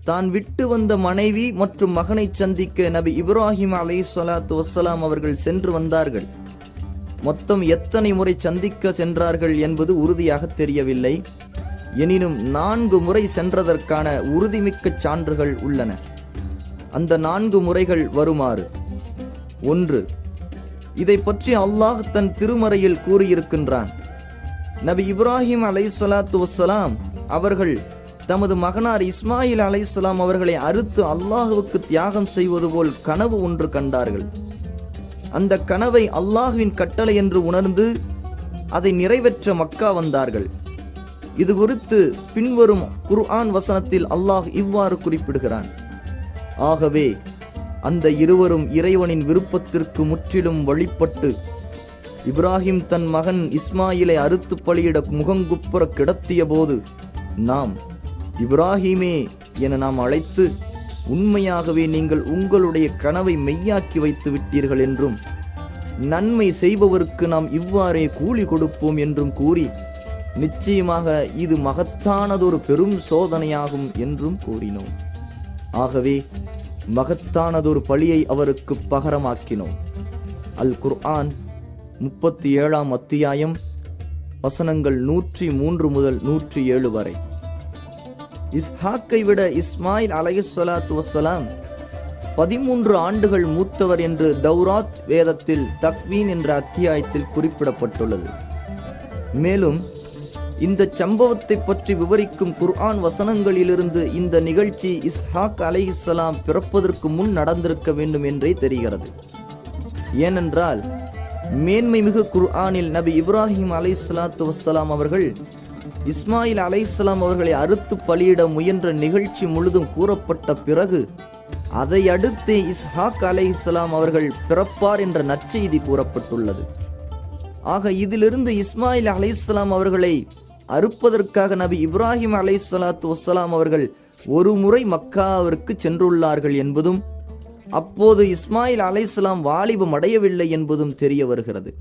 தான் விட்டு வந்த மனைவி மற்றும் மகனை சந்திக்க நபி இப்ராஹிம் அலைஹிஸ்ஸலாத்து வஸ்ஸலாம் அவர்கள் சென்று வந்தார்கள். மொத்தம் எத்தனை முறை சந்திக்க சென்றார்கள் என்பது உறுதியாக தெரியவில்லை. எனினும் 4 முறை சென்றதற்கான உறுதிமிக்க சான்றுகள் உள்ளன. அந்த 4 முறைகள் வருமாறு: 1. இதை பற்றி அல்லாஹ் தன் திருமறையில் கூறியிருக்கின்றான். நபி இப்ராஹிம் அலைஹிஸ்ஸலாத்து வஸ்ஸலாம் அவர்கள் தமது மகனார் இஸ்மாயில் அலைஹிஸ்ஸலாம் அவர்களை அறுத்து அல்லாஹுவுக்கு தியாகம் செய்வது போல் கனவு ஒன்று கண்டார்கள். அந்த கனவை அல்லாஹுவின் கட்டளை என்று உணர்ந்து அதை நிறைவேற்ற மக்கா வந்தார்கள். இது குறித்து பின்வரும் குர்ஆன் வசனத்தில் அல்லாஹ் இவ்வாறு குறிப்பிடுகிறான்: ஆகவே அந்த இருவரும் இறைவனின் விருப்பத்திற்கு முற்றிலும் வழிபட்டு இப்ராஹிம் தன் மகன் இஸ்மாயிலை அறுத்து பலியிட முகங்குப்புற கிடத்திய போது நாம் இப்ராஹிமே என நாம் அழைத்து, உண்மையாகவே நீங்கள் உங்களுடைய கனவை மெய்யாக்கி வைத்து விட்டீர்கள் என்றும், நன்மை செய்பவருக்கு நாம் இவ்வாறே கூலி கொடுப்போம் என்றும் கூறி, நிச்சயமாக இது மகத்தானதொரு பெரும் சோதனையாகும் என்றும் கூறினோம். ஆகவே மகத்தானதொரு பழியை அவருக்கு பகரமாக்கினோம். அல் குர்ஆன் 37ஆம் அத்தியாயம் வசனங்கள் 103 முதல் 107 வரை. இஸ்ஹாக்கை விட இஸ்மாயில் அலைஹிஸ்ஸலாத்து வஸ்ஸலாம் 13 ஆண்டுகள் மூத்தவர் என்று தௌராத் வேதத்தில் தக்வீன் என்ற அத்தியாயத்தில் குறிப்பிடப்பட்டுள்ளது. மேலும் இந்த சம்பவத்தை பற்றி விவரிக்கும் குர்ஆன் வசனங்களிலிருந்து இந்த நிகழ்ச்சி இஸ்ஹாக் அலைஹிஸ்ஸலாம் பிறப்பதற்கு முன் நடந்திருக்க வேண்டும் என்றே தெரிகிறது. ஏனென்றால் மேன்மை மிகு குர்ஆனில் நபி இப்ராஹிம் அலைஹிஸ்ஸலாத்து வஸ்ஸலாம் அவர்கள் இஸ்மாயில் அலைஹிஸ்ஸலாம் அவர்களை அறுத்து பலியிட முயன்ற நிகழ்ச்சி முழுதும் கூறப்பட்ட பிறகு அதை அடுத்து இஸ்ஹாக் அலைஹிஸ்ஸலாம் அவர்கள் பிறப்பார் என்ற நற்செய்தி கூறப்பட்டுள்ளது. ஆக இதிலிருந்து இஸ்மாயில் அலைஹிஸ்ஸலாம் அவர்களை அறுப்பதற்காக நபி இப்ராஹிம் அலைஹிஸ்ஸலாத்து வஸ்ஸலாம் அவர்கள் ஒரு முறை மக்காவிற்கு சென்றுள்ளார்கள் என்பதும், அப்போது இஸ்மாயில் அலைஹிஸ்ஸலாம் வாலிபம் அடையவில்லை என்பதும் தெரிய வருகிறது.